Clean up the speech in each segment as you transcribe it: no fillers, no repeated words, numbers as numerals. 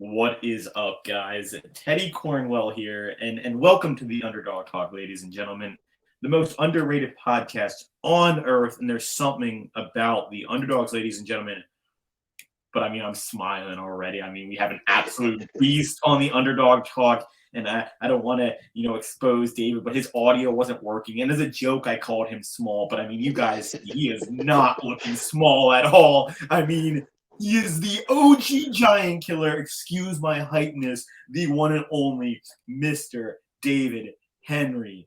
What is up, guys? Teddy Cornwell here, and welcome to the Underdog Talk, ladies and gentlemen, the most underrated podcast on earth. And there's something about the underdogs, ladies and gentlemen. But I mean, I'm smiling already. I mean, we have an absolute beast on the Underdog Talk, and I don't want to, expose David, but his audio wasn't working. And as a joke, I called him small. But I mean, you guys, he is not looking small at all. I mean, he is the OG giant killer. Excuse my heightness, the one and only Mr. David Henry.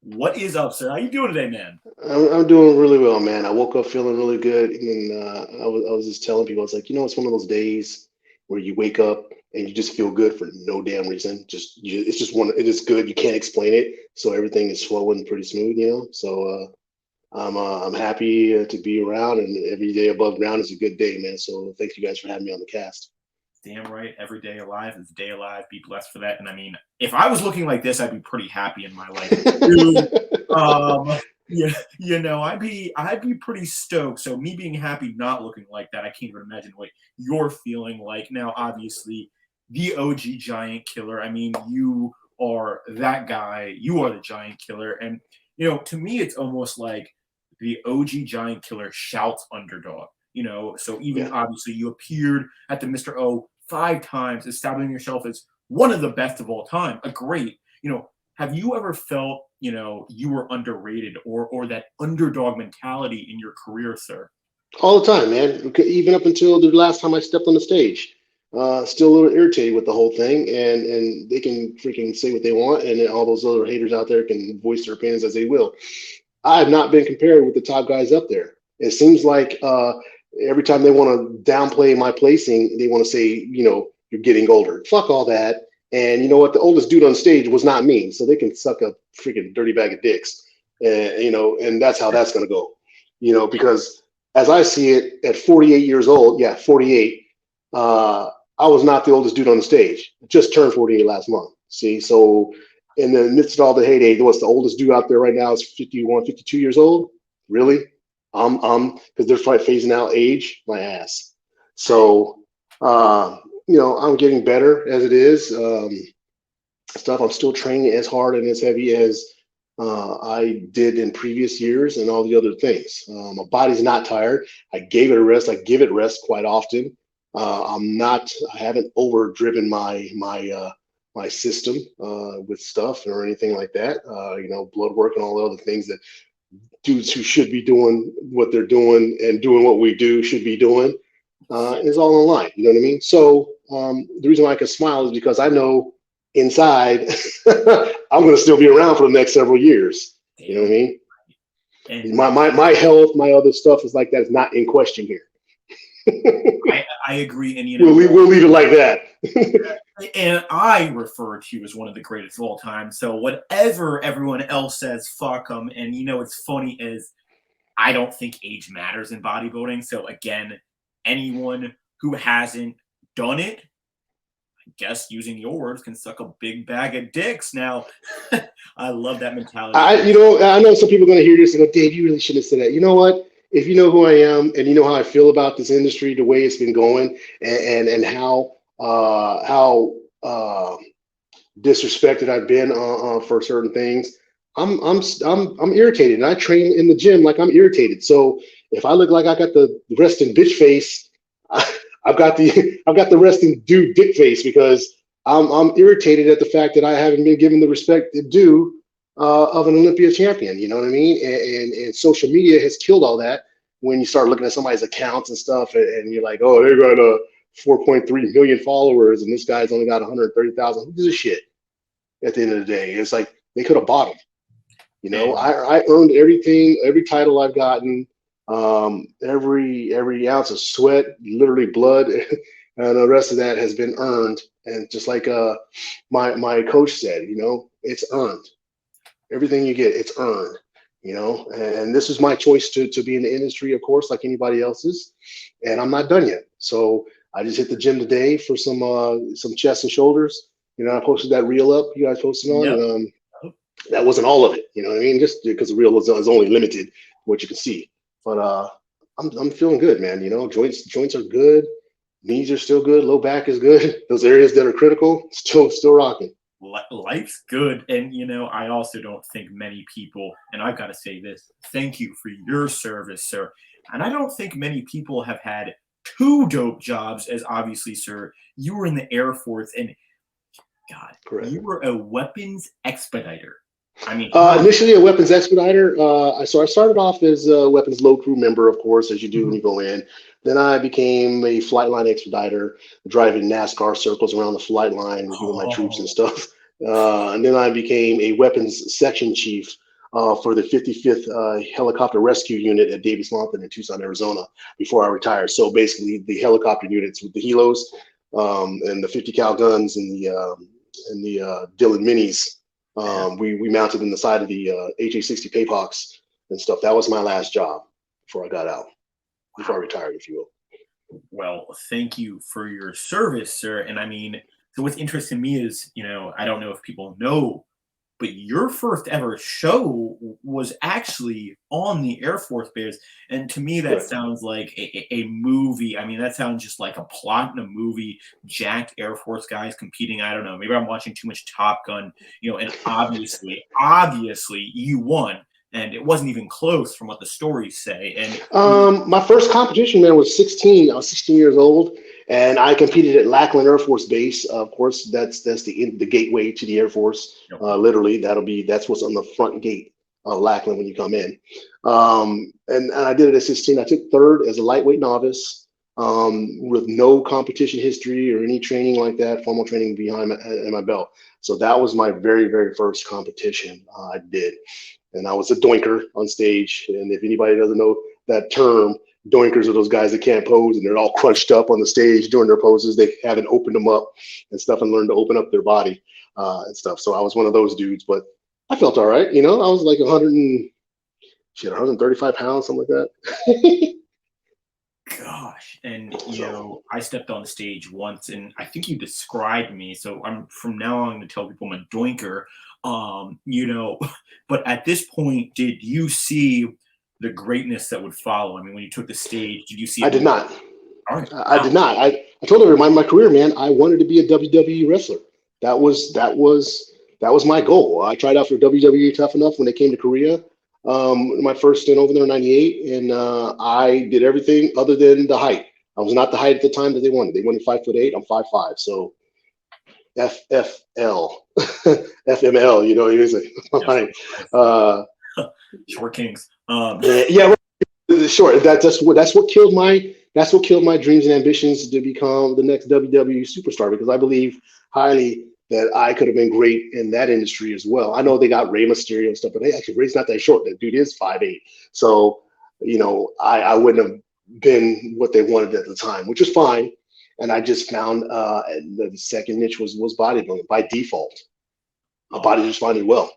What is up, sir? How you doing today, man? I'm doing really well, man. I woke up feeling really good, and I was just telling people, I was like, it's one of those days where you wake up and you just feel good for no damn reason. It's just one. It is good. You can't explain it, so everything is flowing pretty smooth. So I'm happy to be around, and every day above ground is a good day, man. So thank you guys for having me on the cast. Damn right. Every day alive is a day alive. Be blessed for that. And I mean, if I was looking like this, I'd be pretty happy in my life. Dude, I'd be pretty stoked. So me being happy, not looking like that, I can't even imagine what you're feeling like. Now, obviously, the OG giant killer. I mean, you are that guy. You are the giant killer. And, to me, it's almost like the OG giant killer shouts underdog. So even Yeah. obviously you appeared at the Mr. O 5 times, establishing yourself as one of the best of all time, a great. Have you ever felt, you were underrated or that underdog mentality in your career, sir? All the time, man. Even up until the last time I stepped on the stage, still a little irritated with the whole thing. And they can freaking say what they want, and then all those other haters out there can voice their opinions as they will. I have not been compared with the top guys up there. It seems like every time they want to downplay my placing, they want to say, you're getting older. Fuck all that. And you know what? The oldest dude on stage was not me, so they can suck a freaking dirty bag of dicks. And that's how that's going to go. Because as I see it, at 48 years old, yeah, 48, I was not the oldest dude on the stage. Just turned 48 last month. See, so in the midst of all the heyday, what's the oldest dude out there right now is 51, 52 years old? Really? Because they're probably phasing out age, my ass. So, I'm getting better as it is. Stuff. I'm still training as hard and as heavy as I did in previous years and all the other things. My body's not tired. I gave it a rest. I give it rest quite often. I haven't overdriven my system with stuff or anything like that. Blood work and all the other things that dudes who should be doing what they're doing and doing what we do should be doing is all in line. You know what I mean? So the reason why I can smile is because I know inside I'm going to still be around for the next several years. You know what I mean? And My health, my other stuff is like that is not in question here. I agree. And, We'll leave it like that. and I refer to you as one of the greatest of all time. So whatever everyone else says, fuck them. And, it's funny is I don't think age matters in bodybuilding. So again, anyone who hasn't done it, I guess using your words, can suck a big bag of dicks. Now, I love that mentality. I know some people are going to hear this and go, Dave, you really shouldn't have said that. You know what? If you know who I am and you know how I feel about this industry, the way it's been going, and how disrespected I've been for certain things, I'm irritated, and I train in the gym like I'm irritated. So if I look like I got the resting bitch face, I've got the resting dude dick face because I'm irritated at the fact that I haven't been given the respect due of an Olympia champion. You know what I mean? And social media has killed all that. When you start looking at somebody's accounts and stuff, and you're like, oh, they got 4.3 million followers, and this guy's only got 130,000. Who gives a shit? At the end of the day, it's like they could have bought him. I earned everything, every title I've gotten, every ounce of sweat, literally blood, and the rest of that has been earned. And just like my coach said, it's earned. Everything you get, it's earned. And this is my choice to be in the industry, of course, like anybody else's. And I'm not done yet. So I just hit the gym today for some chest and shoulders. I posted that reel up you guys posted on. Yep. And, that wasn't all of it, you know what I mean? Just because the reel is only limited what you can see. But I'm feeling good, man. Joints are good. Knees are still good. Low back is good. Those areas that are critical, still rocking. Life's good. And, I also don't think many people, and I've got to say this, thank you for your service, sir. And I don't think many people have had two dope jobs, as obviously, sir, you were in the Air Force, and God, Correct. you were a weapons expediter. I mean, initially a weapons expediter. So I started off as a weapons load crew member, of course, as you do when you go in. Then I became a flight line expediter, driving NASCAR circles around the flight line, reviewing my troops and stuff. And then I became a weapons section chief for the 55th Helicopter Rescue Unit at Davis Monthan in Tucson, Arizona, before I retired. So basically, the helicopter units with the helos and the 50 cal guns and the Dillon minis. We mounted in the side of the HA-60 Paypox and stuff. That was my last job before I got out, before I retired, if you will. Well, thank you for your service, sir. And I mean, so what's interesting to me is, I don't know if people know, but your first ever show was actually on the Air Force Base. And to me, that sounds like a movie. I mean, that sounds just like a plot in a movie. Jacked Air Force guys competing. I don't know. Maybe I'm watching too much Top Gun, and obviously you won. And it wasn't even close from what the stories say. And my first competition, man, was 16. I was 16 years old, and I competed at Lackland Air Force Base. Of course, that's the gateway to the Air Force. Literally, that's what's on the front gate of Lackland when you come in. And I did it at 16. I took third as a lightweight novice, with no competition history or any training like that, formal training in my belt. So that was my very, very first competition I did. And I was a doinker on stage. And if anybody doesn't know that term, doinkers are those guys that can't pose and they're all crunched up on the stage doing their poses. They haven't opened them up and stuff and learned to open up their body and stuff. So I was one of those dudes, but I felt all right. I was like 135 pounds, something like that. Gosh. And, I stepped on stage once and I think you described me. So I'm from now on to tell people I'm a doinker. But at this point, did you see the greatness that would follow? I mean, when you took the stage, did you see? I did not. All right. I did not. I told everyone my career, man, I wanted to be a WWE wrestler. That was my goal. I tried out for WWE Tough Enough when they came to Korea. My first stint over there in '98, and I did everything other than the height. I was not the height at the time that they wanted. They wanted 5'8". I'm 5'5". So FFL, FML, he was like, short kings. Short. That's what killed my dreams and ambitions to become the next WWE superstar, because I believe highly that I could have been great in that industry as well. I know they got Rey Mysterio and stuff, but hey, actually Rey's not that short. That dude is 5'8". So, I wouldn't have been what they wanted at the time, which is fine. And I just found the second niche was bodybuilding by default. My body just responded well.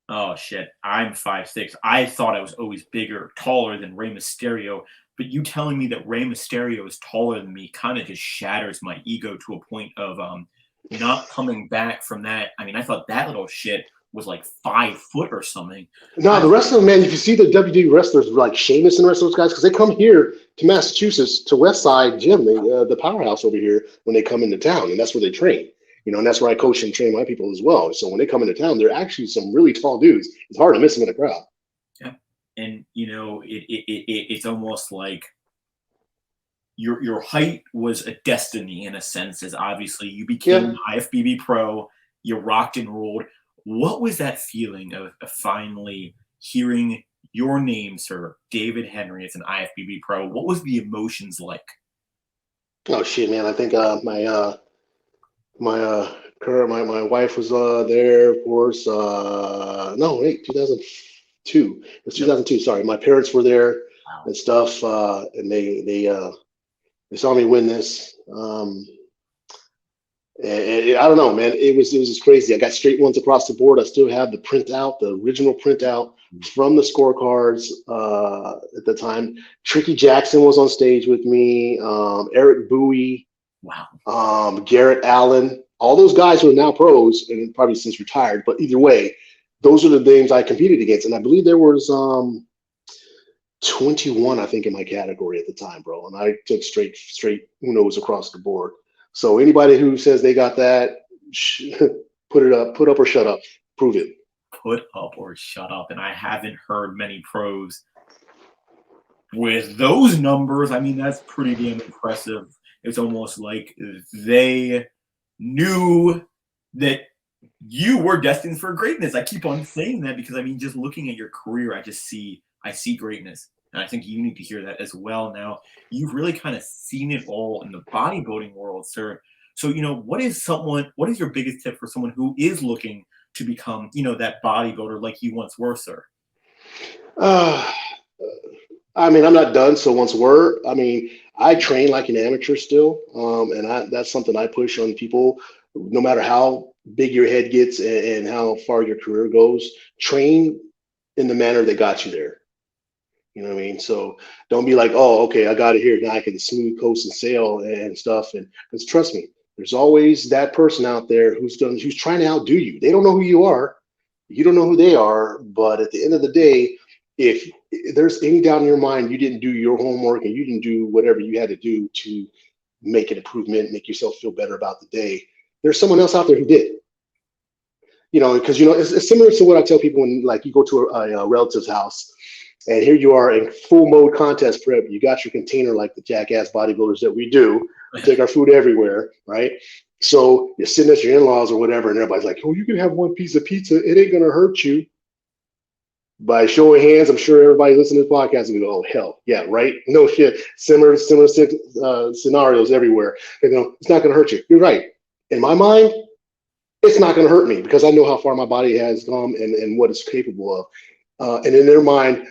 Oh shit! I'm 5'6". I thought I was always bigger, taller than Rey Mysterio. But you telling me that Rey Mysterio is taller than me kind of just shatters my ego to a point of not coming back from that. I mean, I thought that little shit was like 5 foot or something. No, the rest of them, man, if you see the WWE wrestlers like Sheamus and the rest of those guys, because they come here to Massachusetts, to West Side Gym, the powerhouse over here, when they come into town, and that's where they train. And that's where I coach and train my people as well. So when they come into town, they're actually some really tall dudes. It's hard to miss them in a crowd. Yeah, and it's almost like your height was a destiny in a sense, as obviously you became an IFBB pro, you rocked and rolled. What was that feeling of finally hearing your name, sir, David Henry, as an IFBB pro? What was the emotions like? Oh shit, man! I think my wife was there, of course. No, wait, 2002. It was 2002. Sorry, my parents were there and stuff, and they saw me win this. And I don't know, man. It was just crazy. I got straight ones across the board. I still have the printout, the original printout from the scorecards at the time. Tricky Jackson was on stage with me. Eric Bowie. Wow. Garrett Allen. All those guys who are now pros and probably since retired. But either way, those are the names I competed against. And I believe there was 21, I think, in my category at the time, bro. And I took straight Unos across the board. So anybody who says they got that, put up or shut up. Prove it. Put up or shut up. And I haven't heard many pros with those numbers. I mean, that's pretty damn impressive. It's almost like they knew that you were destined for greatness. I keep on saying that because, I mean, just looking at your career, I see greatness. And I think you need to hear that as well. Now, you've really kind of seen it all in the bodybuilding world, sir. So, what is your biggest tip for someone who is looking to become, that bodybuilder like you once were, sir? I mean, I'm not done. So once were, I mean, I train like an amateur still. And that's something I push on people, no matter how big your head gets and how far your career goes, train in the manner that got you there. You know what I mean? So don't be like, oh, okay, I got it here. Now I can smooth coast and sail and stuff. And because trust me, there's always that person out there who's trying to outdo you. They don't know who you are. You don't know who they are. But at the end of the day, if there's any doubt in your mind, you didn't do your homework and you didn't do whatever you had to do to make an improvement, make yourself feel better about the day, there's someone else out there who did. Because it's similar to what I tell people when, like, you go to a relative's house and here you are in full mode contest prep. You got your container like the jackass bodybuilders that we do. We take our food everywhere, right? So you're sitting at your in-laws or whatever, and everybody's like, oh, you can have one piece of pizza. It ain't going to hurt you. By show of hands, I'm sure everybody listening to this podcast will go, oh, hell, yeah, right? No shit. Similar scenarios everywhere. It's not going to hurt you. You're right. In my mind, it's not going to hurt me because I know how far my body has gone and what it's capable of. And in their mind,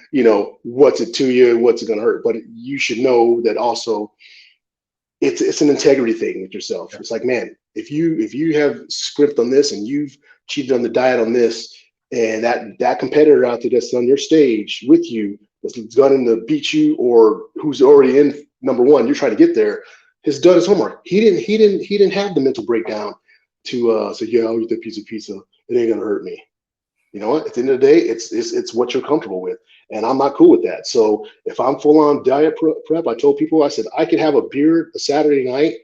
what's it to you, what's it going to hurt? But you should know that also it's an integrity thing with yourself. It's like, man, if you have script on this and you've cheated on the diet on this, and that competitor out there that's on your stage with you, that's going to beat you or who's already in number one, you're trying to get there, has done his homework. He didn't have the mental breakdown to say, yeah, I'll eat that piece of pizza. It ain't going to hurt me. You know what? At the end of the day, it's what you're comfortable with, and I'm not cool with that. So if I'm full on diet prep, I told people, I said I could have a beer a Saturday night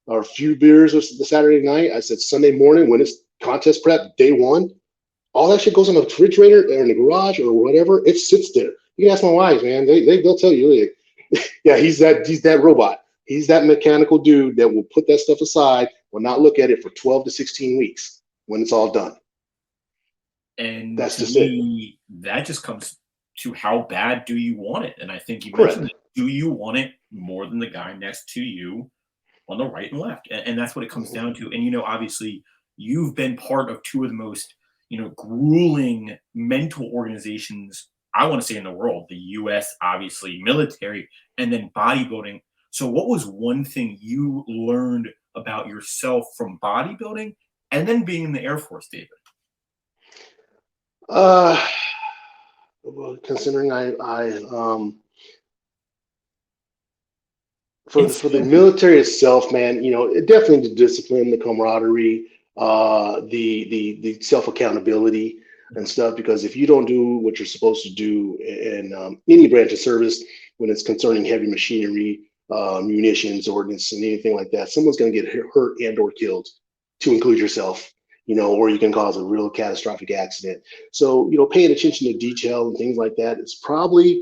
or a few beers the Saturday night. I said Sunday morning when it's contest prep day one, all that shit goes in the refrigerator or in the garage or whatever. It sits there. You can ask my wives, man. They'll tell you, like, yeah, he's that robot. He's that mechanical dude that will put that stuff aside, will not look at it for 12 to 16 weeks when it's all done. And that's to just me, that just comes to how bad do you want it? And I think you mentioned it. Do you want it more than the guy next to you on the right and left? And that's what it comes down to. And, obviously, you've been part of two of the most, grueling mental organizations, I want to say, in the world. The U.S., obviously, military, and then bodybuilding. So what was one thing you learned about yourself from bodybuilding and then being in the Air Force, David? Well, considering for the military itself, man, it definitely the discipline, the camaraderie, the self accountability and stuff. Because if you don't do what you're supposed to do in any branch of service, when it's concerning heavy machinery, munitions, ordnance, and anything like that, someone's going to get hurt and or killed, to include yourself. Or you can cause a real catastrophic accident. So, paying attention to detail and things like that is probably,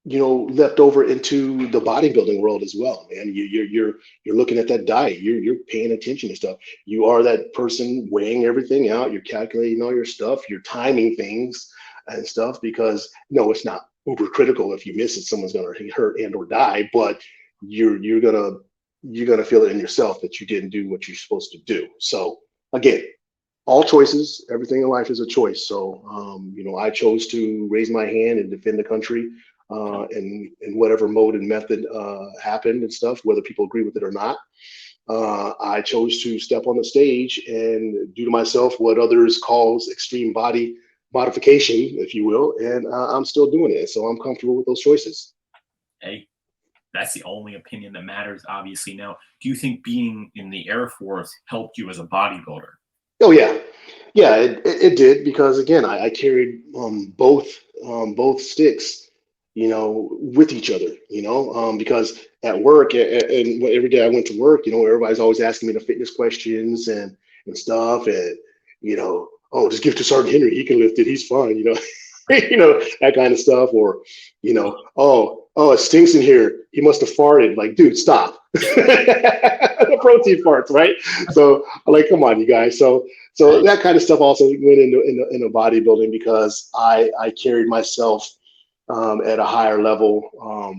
left over into the bodybuilding world as well, man. You're looking at that diet. You're paying attention to stuff. You are that person weighing everything out. You're calculating all your stuff. You're timing things and stuff because, no, it's not uber critical. If you miss it, someone's going to hurt and or die, but you're gonna feel it in yourself that you didn't do what you're supposed to do. So again, all choices, everything in life is a choice. So I chose to raise my hand and defend the country in whatever mode and method happened and stuff, whether people agree with it or not. I chose to step on the stage and do to myself what others calls extreme body modification, if you will, and I'm still doing it. So I'm comfortable with those choices. Hey, that's the only opinion that matters, obviously. Now, do you think being in the Air Force helped you as a bodybuilder? Oh, yeah. Yeah, it did because, again, I carried both both sticks, with each other, because at work and every day I went to work, everybody's always asking me the fitness questions and stuff, and oh, just give it to Sergeant Henry, he can lift it, he's fine, that kind of stuff, or oh, it stinks in here, he must have farted. Like, dude, stop. The protein farts, right? So I'm like, come on, you guys. So that kind of stuff also went into bodybuilding, because I carried myself at a higher level,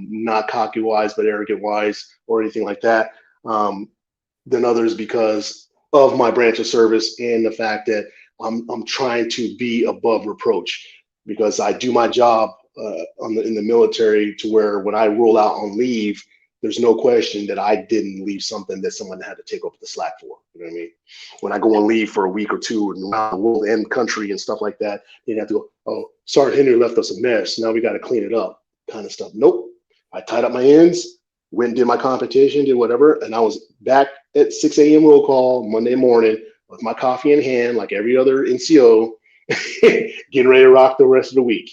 not cocky wise, but arrogant wise or anything like that, than others, because of my branch of service and the fact that I'm trying to be above reproach, because I do my job in the military to where when I roll out on leave, there's no question that I didn't leave something that someone had to take up the slack for. You know what I mean? When I go on leave for a week or two and around the world and country and stuff like that, they have to go, oh, Sergeant Henry left us a mess, now we got to clean it up, kind of stuff. Nope. I tied up my ends, went and did my competition, did whatever, and I was back at 6 a.m. roll call Monday morning with my coffee in hand, like every other NCO, getting ready to rock the rest of the week.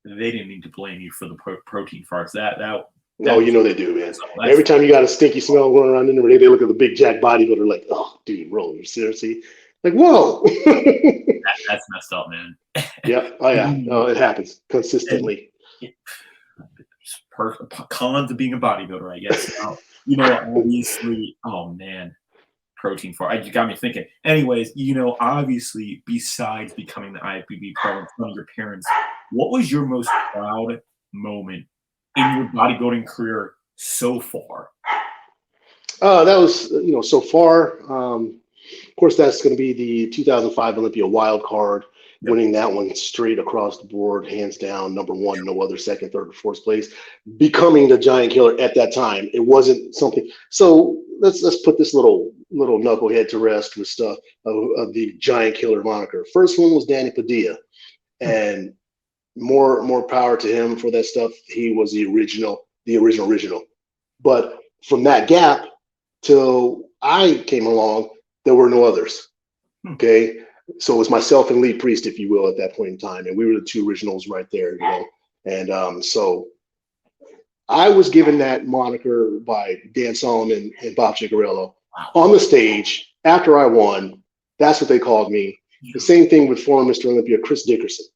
They didn't need to blame you for the protein farts. That oh, they do, man. Every time you got a stinky smell going around in there, they look at the big jack bodybuilder like, oh, dude, roll, seriously? Like, whoa. That's messed up, man. Yeah. Oh, yeah. No, it happens consistently. Cons of being a bodybuilder, I guess. Obviously, oh, man. Protein fart. You got me thinking. Anyways, obviously, besides becoming the IFBB pro in front of your parents, what was your most proud moment in your bodybuilding career so far? That was, so far. Of course, that's going to be the 2005 Olympia wild card, winning that one straight across the board, hands down, number one, no other second, third, or fourth place, becoming the giant killer at that time. It wasn't something. So let's put this little knucklehead to rest with stuff of the giant killer moniker. First one was Danny Padilla, and more power to him for that stuff. He was the original. But from that gap till I came along, there were no others. Okay. So it was myself and Lee Priest, if you will, at that point in time. And we were the two originals right there, And so I was given that moniker by Dan Solomon and Bob Cigarello on the stage after I won. That's what they called me. The same thing with former Mr. Olympia, Chris Dickerson.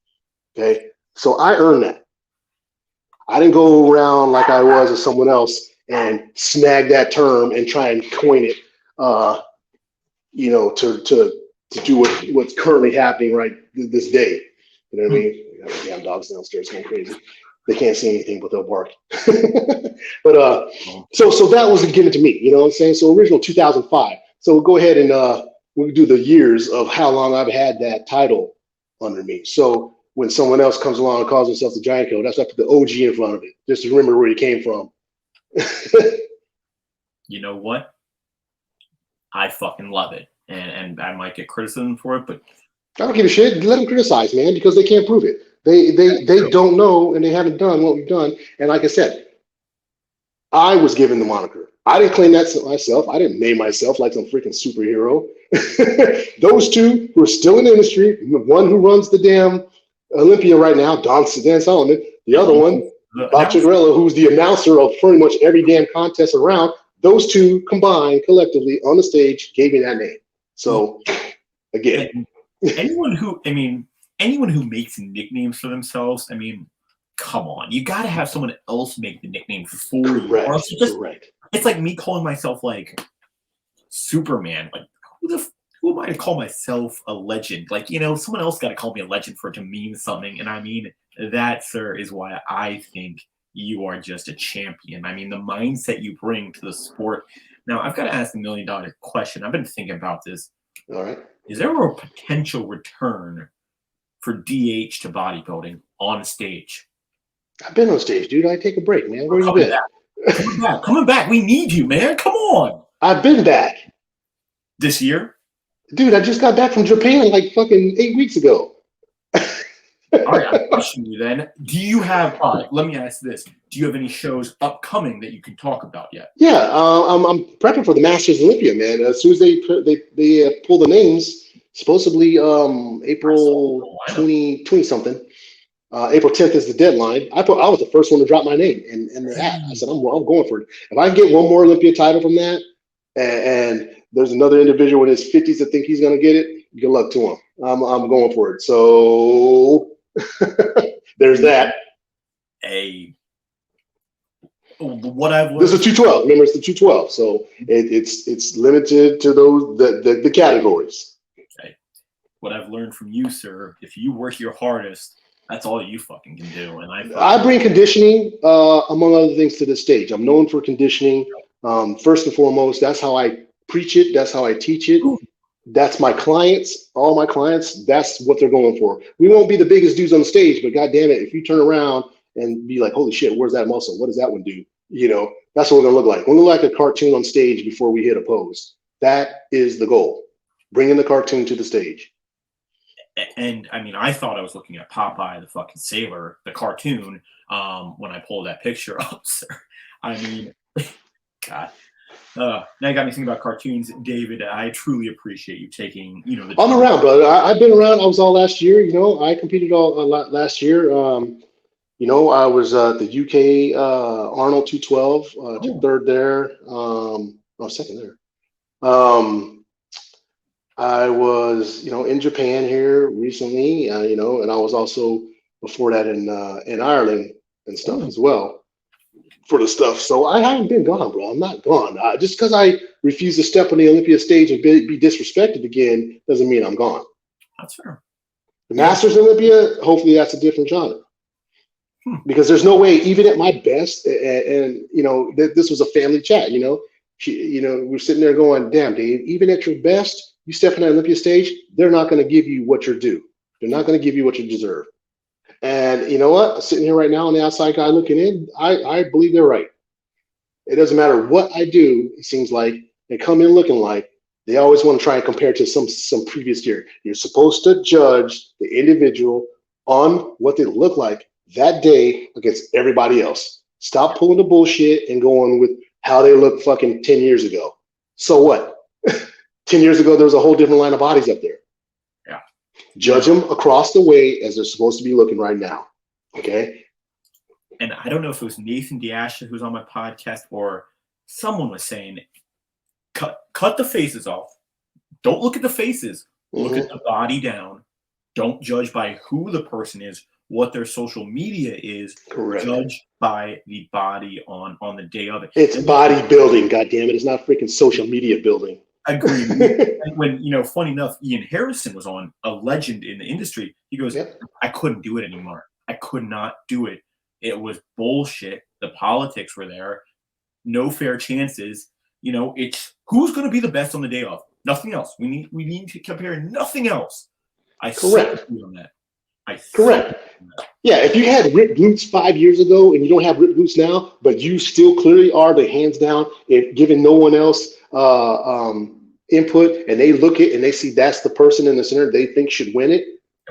Okay. So I earned that. I didn't go around like I was as someone else and snag that term and try and coin it, to do what's currently happening right this day. You know what I mean? We got damn dogs downstairs going crazy. They can't see anything, but they'll bark. But so that was given to me. You know what I'm saying? So original 2005. So we'll go ahead and we'll do the years of how long I've had that title under me. So when someone else comes along and calls themselves the Giant Killer, that's like the OG in front of it. Just to remember where he came from. You know what? I fucking love it. And I might get criticism for it, but I don't give a shit. Let them criticize, man, because they can't prove it. They don't know, and they haven't done what we've done. And like I said, I was given the moniker. I didn't claim that myself. I didn't name myself like some freaking superhero. Those two who are still in the industry, one who runs the damn Olympia right now, Dan Solomon, the other one, Bob Cigarello, who's the announcer of pretty much every damn contest around. Those two combined collectively on the stage gave me that name. So again, anyone who makes nicknames for themselves, come on, you got to have someone else make the nickname for you. Correct. It's like me calling myself like Superman. Like who am I to call myself a legend? Like, someone else got to call me a legend for it to mean something. And that, sir, is why I think you are just a champion. The mindset you bring to the sport. Now, I've got to ask the $1 million question. I've been thinking about this. All right. Is there a potential return for DH to bodybuilding on stage? I've been on stage, dude. I take a break, man. Where you been? Coming back. We need you, man. Come on. I've been back. This year? Dude, I just got back from Japan like fucking 8 weeks ago. All right, I'm questioning you then. Do you have, all right, let me ask this. Do you have any shows upcoming that you can talk about yet? Yeah, I'm prepping for the Masters Olympia, man. As soon as they pull the names, supposedly April 20 something. April 10th is the deadline. I was the first one to drop my name in the hat. I said, I'm going for it. If I can get one more Olympia title from that, and there's another individual in his 50s that think he's going to get it, good luck to him. I'm going for it. So there's that. What I've learned. This is 212. Remember, it's the 212. So it's limited to those the categories. Okay. What I've learned from you, sir, if you work your hardest, that's all you fucking can do. And I bring conditioning, among other things, to the stage. I'm known for conditioning. First and foremost, that's how I preach it. That's how I teach it. That's my clients, all my clients. That's what they're going for. We won't be the biggest dudes on the stage, but God damn it, if you turn around and be like, holy shit, where's that muscle? What does that one do? You know, that's what we're gonna look like. We're gonna look like a cartoon on stage before we hit a pose. That is the goal. Bringing the cartoon to the stage. And I mean, I thought I was looking at Popeye the fucking sailor, the cartoon, when I pulled that picture up, sir. I mean, God. Now you got me thinking about cartoons, David. I truly appreciate you taking, you know, the I'm around, brother. I've been around. I was all last year. You know, I competed all last year. You know, I was the UK Arnold 212, took third there. Second there. I was, you know, in Japan here recently. You know, and I was also before that in Ireland and stuff as well. For the stuff. So I haven't been gone, bro. I'm not gone. Just because I refuse to step on the Olympia stage and be disrespected again doesn't mean I'm gone. That's fair. The Masters Olympia, hopefully that's a different genre. Because there's no way, even at my best, and you know, this was a family chat, you know, we're sitting there going, damn, Dave, even at your best, you step on that Olympia stage, they're not going to give you what you're due. They're not going to give you what you deserve. And you know what? Sitting here right now on the outside guy looking in, I believe they're right. It doesn't matter what I do, it seems like they come in looking like they always want to try and compare to some previous year. You're supposed to judge the individual on what they look like that day against everybody else. Stop pulling the bullshit and going with how they look fucking 10 years ago. So what? 10 years ago, there was a whole different line of bodies up there. Judge them across the way as they're supposed to be looking right now. Okay. And I don't know if it was Nathan Diasha who's on my podcast or someone was saying, cut the faces off. Don't look at the faces. Look at the body down. Don't judge by who the person is, what their social media is. Correct. Judge by the body on the day of it. It's bodybuilding, goddammit. It's not freaking social media building. Agreed. When, you know, funny enough, Ian Harrison was on, a legend in the industry. He goes, I couldn't do it anymore. I could not do it. It was bullshit. The politics were there. No fair chances. You know, it's who's going to be the best on the day of. Nothing else. We need to compare nothing else. Correct. On that. Correct. Yeah, if you had ripped glutes 5 years ago and you don't have ripped glutes now, but you still clearly are the hands down, if given no one else input, and they look at and they see that's the person in the center they think should win it,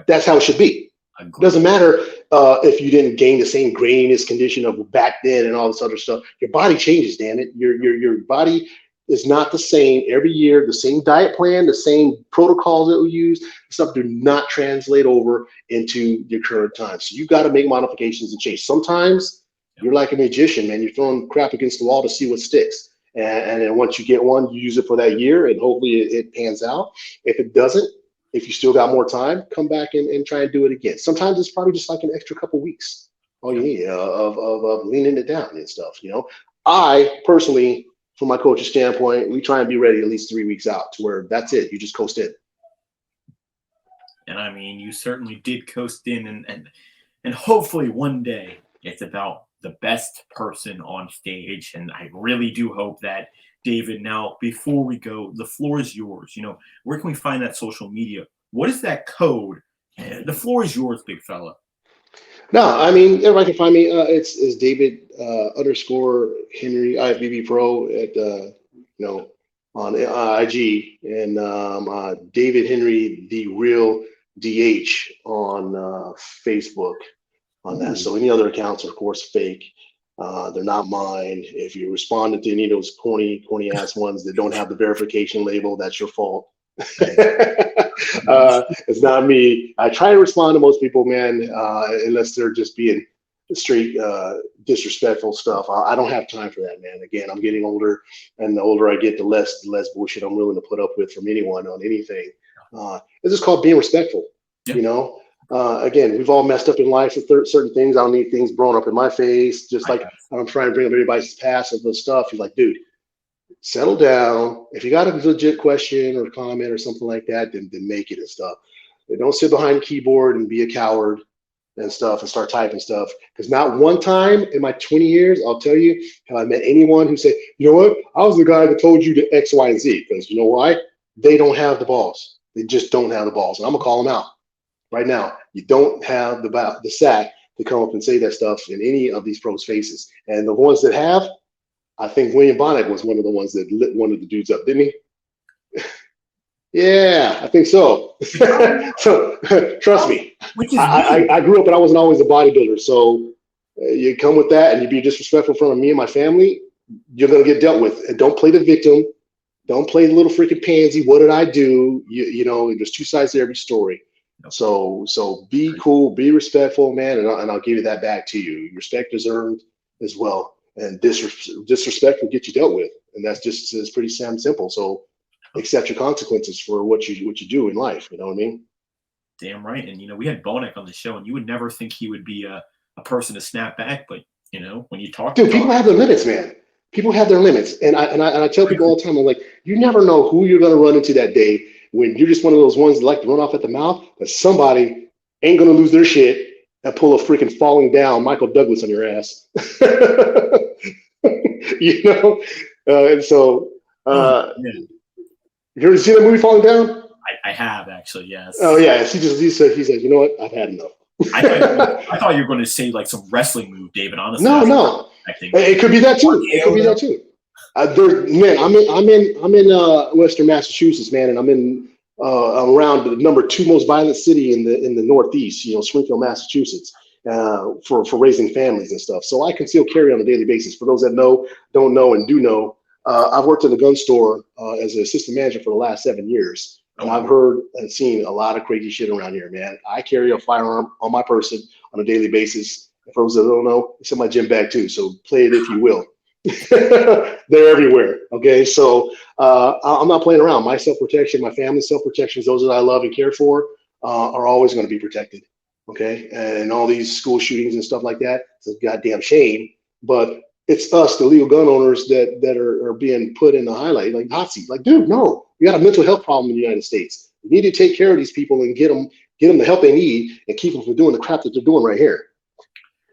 that's how it should be. It doesn't matter if you didn't gain the same graininess condition of back then and all this other stuff. Your body changes, damn it. Your body is not the same every year. The same diet plan, the same protocols that we use, stuff do not translate over into your current time. So you got to make modifications and change. Sometimes you're like a magician, man. You're throwing crap against the wall to see what sticks. And then once you get one, you use it for that year, and hopefully it pans out. If it doesn't, if you still got more time, come back and try and do it again. Sometimes it's probably just like an extra couple weeks. All you need of leaning it down and stuff. You know, I personally, from my coach's standpoint, we try and be ready at least 3 weeks out to where that's it. You just coast in. And I mean, you certainly did coast in, and hopefully one day it's about the best person on stage. And I really do hope that, David, now before we go, the floor is yours. You know, where can we find that social media? What is that code? The floor is yours, big fella. No, I mean, everybody can find me. It's David _ Henry IFBB Pro at on IG, and David Henry the Real DH on Facebook on that. So any other accounts, of course, fake. They're not mine. If you responded to any of those corny ass ones that don't have the verification label, that's your fault. It's not me. I try to respond to most people, man, unless they're just being straight disrespectful stuff. I don't have time for that, man. Again, I'm getting older, and the older I get, the less bullshit I'm willing to put up with from anyone on anything. It's just called being respectful, Yeah. you know. Again, we've all messed up in life with certain things. I don't need things blown up in my face. Just like I'm trying to bring up everybody's past of the stuff. He's like, dude, settle down. If you got a legit question or comment or something like that, then make it and stuff. Don't sit behind a keyboard and be a coward and stuff and start typing stuff. Because not one time in my 20 years, I'll tell you, have I met anyone who said, you know what, I was the guy that told you to X, Y, and Z. Because you know why? They don't have the balls. They just don't have the balls. And I'm going to call them out right now. You don't have the sack to come up and say that stuff in any of these pros' faces. And the ones that have, I think William Bonnet was one of the ones that lit one of the dudes up, didn't he? Yeah, I think so. So trust me, I grew up and I wasn't always a bodybuilder. So you come with that and you be disrespectful in front of me and my family, you're going to get dealt with. And don't play the victim. Don't play the little freaking pansy. What did I do? You know, there's two sides to every story. So be cool, be respectful, man. And I'll give you that back to you. Respect is earned as well. And disrespect will get you dealt with. And that's just, it's pretty simple. So accept your consequences for what you do in life. You know what I mean? Damn right. And, you know, we had Bonek on the show, and you would never think he would be a person to snap back. But, you know, when you talk to people have their limits, man. People have their limits. And I tell people all the time, I'm like, you never know who you're going to run into that day when you're just one of those ones that like to run off at the mouth, but somebody ain't going to lose their shit and pull a freaking falling down Michael Douglas on your ass. You know? And so, you ever seen that movie Falling Down? I have, actually, yes. Oh yeah, he said, you know what? I've had enough. I thought you were going to say like some wrestling move, David. Honestly, no. It could be that too. It could be that too. Man, I'm in Western Massachusetts, man, and I'm around the number 2 most violent city in the Northeast. You know, Springfield, Massachusetts, for raising families and stuff. So I conceal carry on a daily basis. For those that know, don't know, and do know. I've worked in a gun store as an assistant manager for the last 7 years. And I've heard and seen a lot of crazy shit around here, man. I carry a firearm on my person on a daily basis. For those that don't know, it's in my gym bag too. So play it if you will. They're everywhere. Okay. So I'm not playing around. My self-protection, my family's self-protection, those that I love and care for are always going to be protected. Okay. And all these school shootings and stuff like that, it's a goddamn shame. But it's us, the legal gun owners, that are being put in the highlight, like hot seat. Like, dude, no, we got a mental health problem in the United States. We need to take care of these people and get them the help they need and keep them from doing the crap that they're doing right here.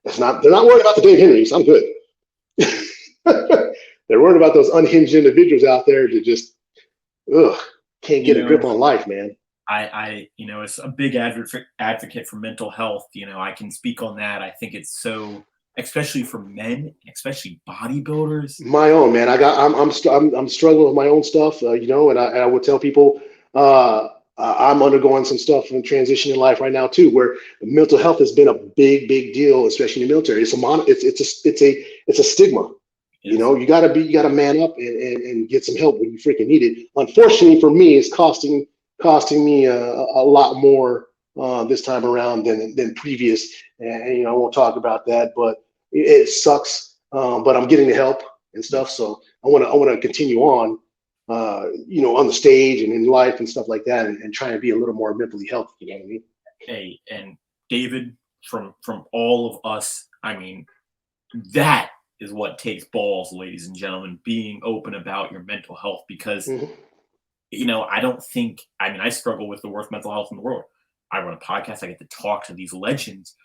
They're not worried about the Dave Henrys. I'm good. They're worried about those unhinged individuals out there that just can't get a grip on life, man. I it's a big advocate for mental health. You know, I can speak on that. I think it's so, especially for men, especially bodybuilders. My own, man. I'm struggling with my own stuff, and I would tell people I'm undergoing some stuff in transition in life right now too, where mental health has been a big deal, especially in the military. It's a stigma. You know, you gotta man up and get some help when you freaking need it. Unfortunately for me, it's costing me a lot more this time around than previous. And I won't talk about that, but it sucks. But I'm getting the help and stuff. So I want to continue on, on the stage and in life and stuff like that, and try and be a little more mentally healthy. You know what I mean? Hey, and David, from all of us, I mean, that is what takes balls, ladies and gentlemen, being open about your mental health, because, I struggle with the worst mental health in the world. I run a podcast. I get to talk to these legends,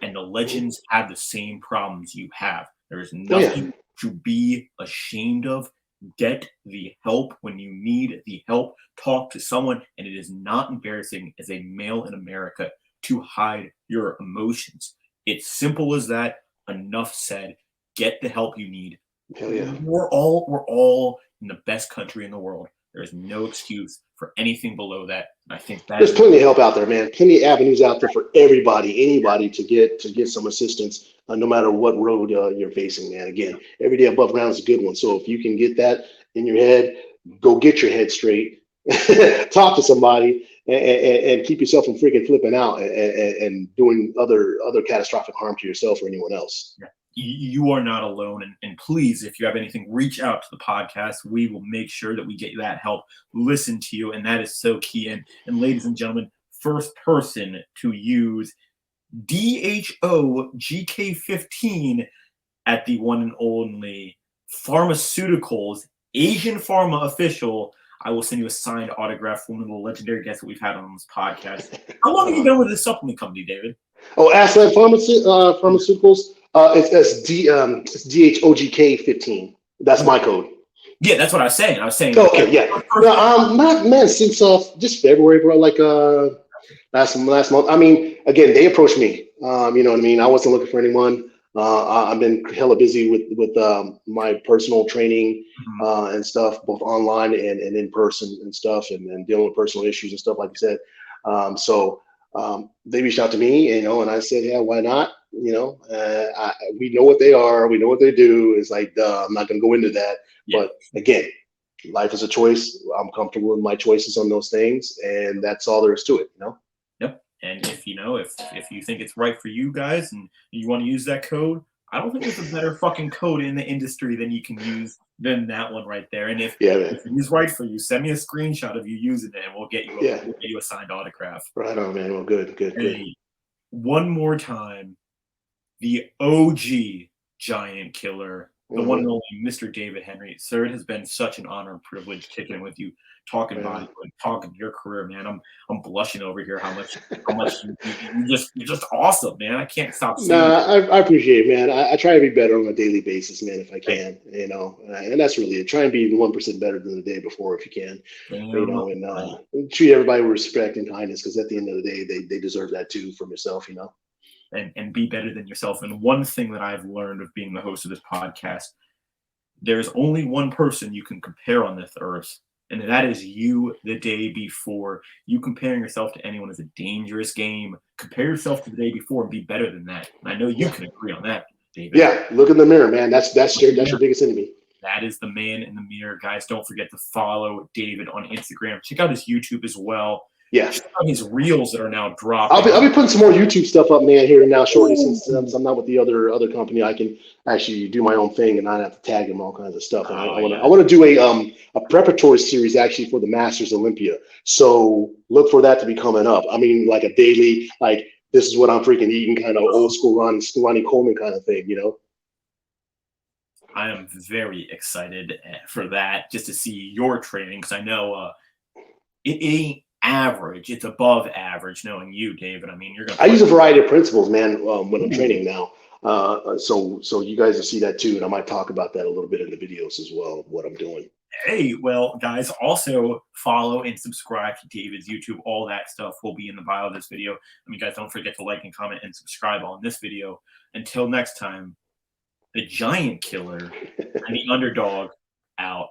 and the legends have the same problems you have. There is nothing to be ashamed of. Get the help when you need the help. Talk to someone, and it is not embarrassing as a male in America to hide your emotions. It's simple as that. Enough said. Get the help you need. Hell yeah. We're all in the best country in the world. There's no excuse for anything below that. And I think there's plenty of help out there, man. Plenty of avenues out there for anybody to get some assistance, no matter what road you're facing, man. Again, every day above ground is a good one. So if you can get that in your head, go get your head straight talk to somebody and keep yourself from freaking flipping out and doing other catastrophic harm to yourself or anyone else. Yeah. You are not alone. And please, if you have anything, reach out to the podcast. We will make sure that we get you that help, listen to you. And that is so key. And ladies and gentlemen, first person to use DHOGK15 at the one and only Pharmaceuticals Asian Pharma Official. I will send you a signed autograph from one of the legendary guests that we've had on this podcast. How long have you been with this supplement company, David? Oh, Aslan Pharmaceuticals. It's DHOGK15. That's my code. Yeah, that's what I was saying. Okay, yeah. No, man, since just February, bro. Like last month. I mean, again, they approached me. You know what I mean. I wasn't looking for anyone. I've been hella busy with my personal training and stuff, both online and in person and stuff, and dealing with personal issues and stuff, like you said. So they reached out to me, you know, and I said, yeah, why not? You know, we know what they are, we know what they do. It's like, I'm not going to go into that. Yeah. But again, life is a choice. I'm comfortable with my choices on those things, and that's all there is to it, you know? Yep. And if you think it's right for you guys and you want to use that code, I don't think there's a better fucking code in the industry than you can use than that one right there. And if it is right for you, send me a screenshot of you using it, and we'll get you a signed autograph. Right on, man. Well, good. One more time, the OG giant killer, the one and only Mr. David Henry. Sir, it has been such an honor and privilege kicking it with you, talking bodybuilding, talking your career, man. I'm blushing over here how much you're just awesome, man. I can't stop seeing I appreciate it, man. I try to be better on a daily basis, man, if I can, you know, and that's really it. Try and be 1% better than the day before if you can, you know, and treat everybody with respect and kindness, because at the end of the day, they deserve that too from yourself, you know. And be better than yourself. And one thing that I've learned of being the host of this podcast, there's only one person you can compare on this earth, and that is you the day before. You comparing yourself to anyone is a dangerous game. Compare yourself to the day before and be better than that. And I know you can agree on that, David. Yeah, look in the mirror, man. That's your biggest enemy. That is the man in the mirror, guys. Don't forget to follow David on Instagram. Check out his YouTube as well. Yeah, his reels that are now dropping. I'll be putting some more YouTube stuff up, man, here and now shortly. Since I'm not with the other company, I can actually do my own thing and not have to tag them, all kinds of stuff. And I want to do a preparatory series actually for the Masters Olympia. So look for that to be coming up. I mean, like a daily, like this is what I'm freaking eating, kind of old school Ronnie Coleman kind of thing, you know. I am very excited for that, just to see your training, because I know it ain't average, it's above average, knowing you, David. I mean, I use a variety of principles, man, when I'm training now. So you guys will see that too, and I might talk about that a little bit in the videos as well, what I'm doing. Hey, well, guys, also follow and subscribe to David's YouTube. All that stuff will be in the bio of this video. I mean, guys, don't forget to like and comment and subscribe on this video. Until next time, the giant killer and the underdog out.